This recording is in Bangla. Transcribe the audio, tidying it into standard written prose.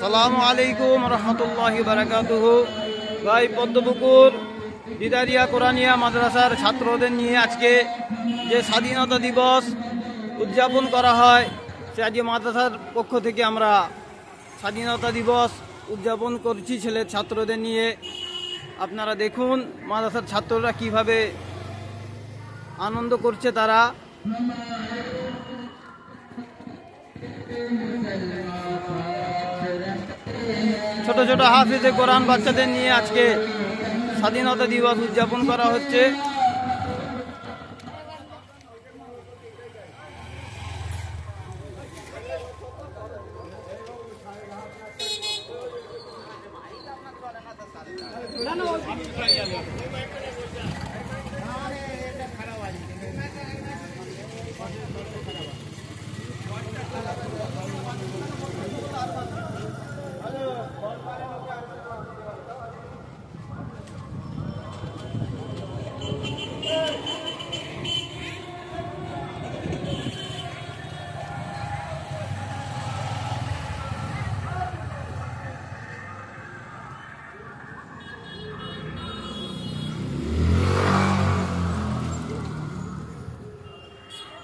আসসালামু আলাইকুম রহমতুল্লাহি বারাকাতুহু। ভাই পদ্মপুকুর দিদারিয়া কোরআনিয়া মাদ্রাসার ছাত্রদের নিয়ে আজকে যে স্বাধীনতা দিবস উদযাপন করা হয়, সে আজকে মাদ্রাসার পক্ষ থেকে আমরা স্বাধীনতা দিবস উদযাপন করছি ছেলের ছাত্রদের নিয়ে। আপনারা দেখুন মাদ্রাসার ছাত্ররা কিভাবে আনন্দ করছে। তারা ছোট ছোট হাফিজে কোরআন বাচ্চাদের নিয়ে আজকে স্বাধীনতা দিবস উদযাপন করা হচ্ছে।